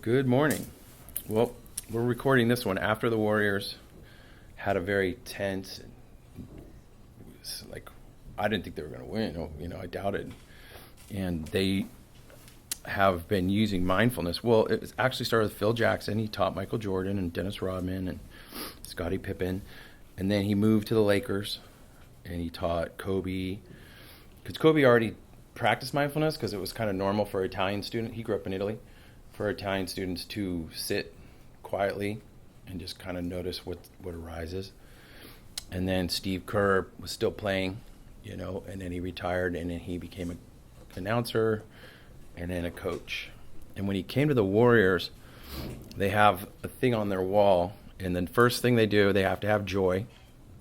Good morning. Well, we're recording this one after the Warriors had a very tense, like, I didn't think they were going to win. I doubted. And they have been using mindfulness. Well, it actually started with Phil Jackson. He taught Michael Jordan and Dennis Rodman and Scottie Pippen. And then he moved to the Lakers and he taught Kobe. Because Kobe already practiced mindfulness because it was kind of normal for Italian students. He grew up in Italy. For Italian students to sit quietly and just kind of notice what arises. And then Steve Kerr was still playing, and then he retired, and then he became an announcer and then a coach. And when he came to the Warriors, they have a thing on their wall, and then first thing they do, they have to have joy.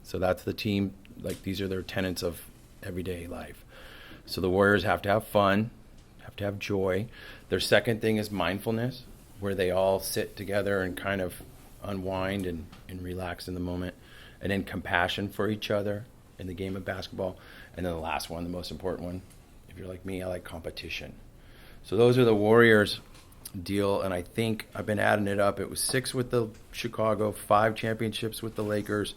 So that's the team, like these are their tenets of everyday life. So the Warriors have to have fun, have to have joy. Their second thing is mindfulness, where they all sit together and kind of unwind and relax in the moment. And then compassion for each other in the game of basketball. And then the last one, the most important one, if you're like me, I like competition. So those are the Warriors deal, and I think I've been adding it up. It was 6 with the Chicago, 5 championships with the Lakers,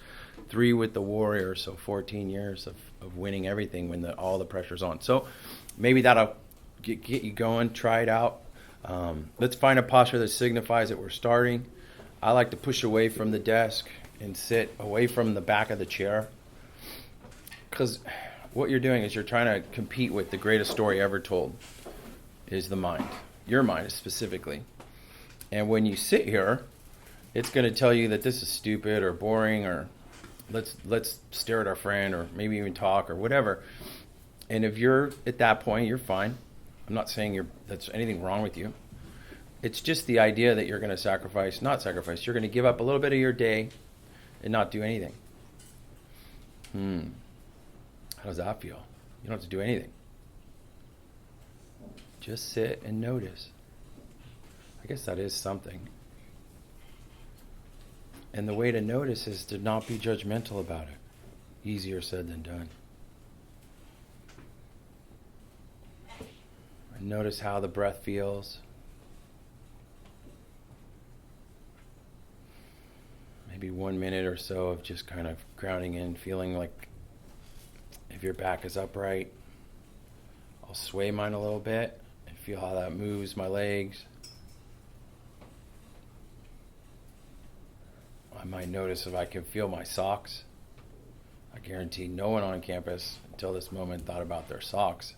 3 with the Warriors, so 14 years of winning everything when all the pressure's on. So maybe that'll get you going, try it out. Let's find a posture that signifies that we're starting. I like to push away from the desk and sit away from the back of the chair, because what you're doing is you're trying to compete with the greatest story ever told, is the mind. Your mind specifically. And when you sit here, it's going to tell you that this is stupid or boring, or let's stare at our friend, or maybe even talk or whatever. And if you're at that point, you're fine. I'm not saying that's anything wrong with you. It's just the idea that you're going to you're going to give up a little bit of your day and not do anything. How does that feel? You don't have to do anything. Just sit and notice. I guess that is something. And the way to notice is to not be judgmental about it. Easier said than done. And notice how the breath feels. Maybe 1 minute or so of just kind of grounding in, feeling like if your back is upright. I'll sway mine a little bit and feel how that moves my legs. I might notice if I can feel my socks. I guarantee no one on campus until this moment thought about their socks.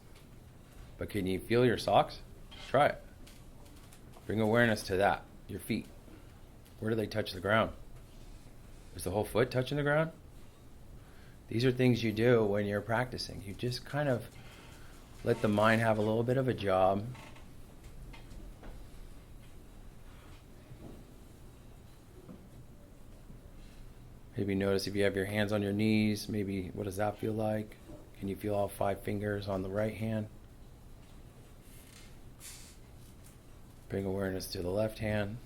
But can you feel your socks? Try it. Bring awareness to that, your feet. Where do they touch the ground? Is the whole foot touching the ground? These are things you do when you're practicing. You just kind of let the mind have a little bit of a job. Maybe notice if you have your hands on your knees, maybe what does that feel like? Can you feel all 5 fingers on the right hand? Bring awareness to the left hand.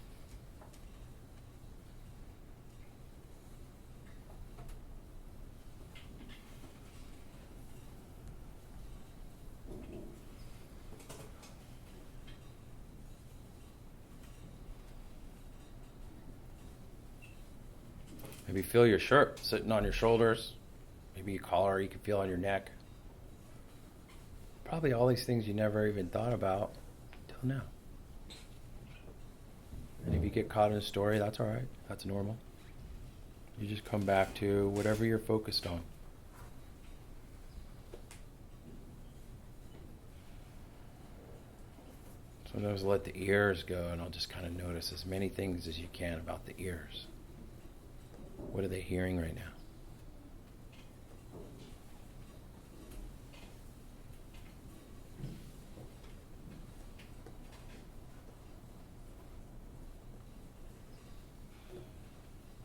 Maybe feel your shirt sitting on your shoulders. Maybe a collar you can feel on your neck. Probably all these things you never even thought about till now. And if you get caught in a story, that's all right. That's normal. You just come back to whatever you're focused on. Sometimes let the ears go, and I'll just kind of notice as many things as you can about the ears. What are they hearing right now?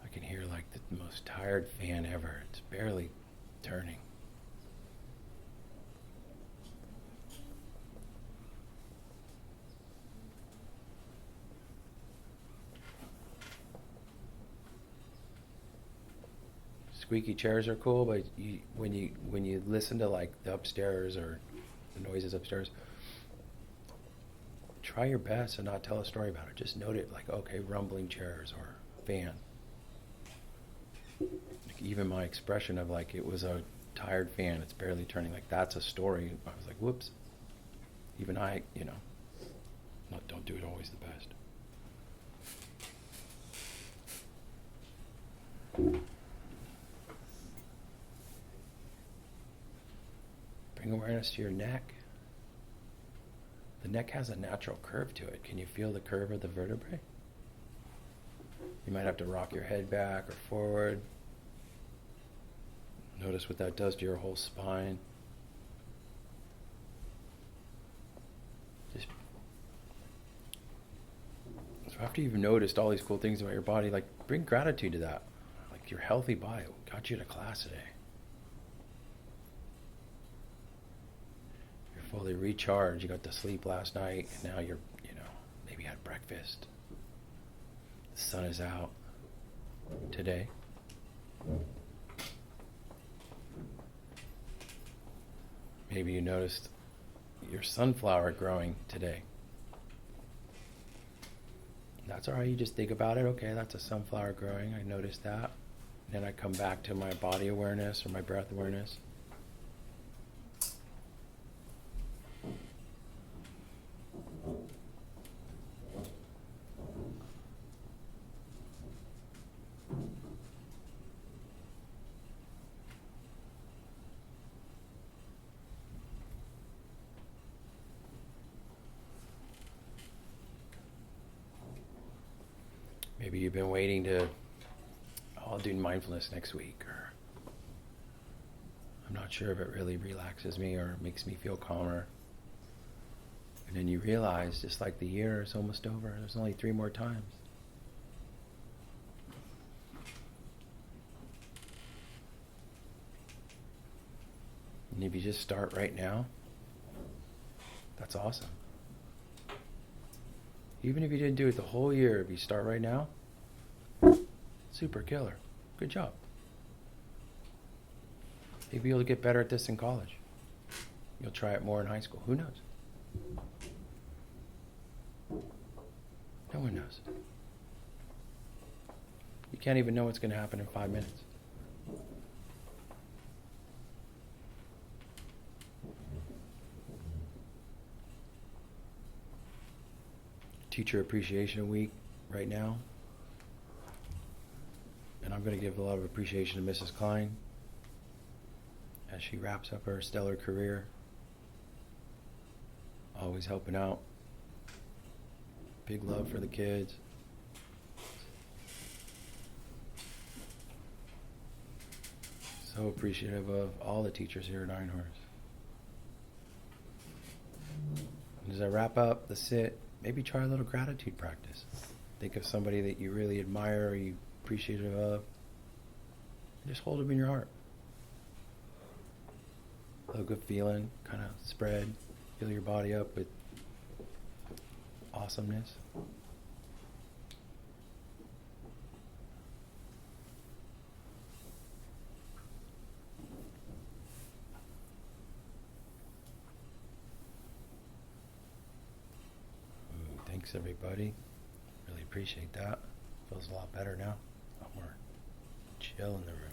I can hear like the most tired fan ever. It's barely turning. Squeaky chairs are cool, but when you listen to like the upstairs or the noises upstairs, try your best and not tell a story about it. Just note it like, okay, rumbling chairs or fan. Like even my expression of like, it was a tired fan, it's barely turning, like that's a story. I was like, whoops. Even I, don't do it always the best. Bring awareness to your neck. The neck has a natural curve to it. Can you feel the curve of the vertebrae? You might have to rock your head back or forward. Notice what that does to your whole spine. So after you've noticed all these cool things about your body, like bring gratitude to that. Like your healthy body got you to class today. You're fully recharged. You got to sleep last night, and now you're, maybe had breakfast. The sun is out today. Maybe you noticed your sunflower growing today. That's all right. You just think about it. Okay, that's a sunflower growing. I noticed that. Then I come back to my body awareness or my breath awareness. Maybe you've been waiting to, I'll do mindfulness next week, or I'm not sure if it really relaxes me or makes me feel calmer. And then you realize, just like the year is almost over, there's only 3 more times. And if you just start right now, that's awesome. Even if you didn't do it the whole year, if you start right now, super killer. Good job. Maybe you'll get better at this in college. You'll try it more in high school. Who knows? No one knows. You can't even know what's going to happen in 5 minutes. Teacher Appreciation Week right now. And I'm going to give a lot of appreciation to Mrs. Klein as she wraps up her stellar career. Always helping out. Big love for the kids. So appreciative of all the teachers here at Einhorst. As I wrap up the sit, maybe try a little gratitude practice. Think of somebody that you really admire or you appreciative of. Just hold them in your heart. A good feeling, kind of spread. Fill your body up with awesomeness. Thanks, everybody. Really appreciate that. Feels a lot better now. A lot more chill in the room.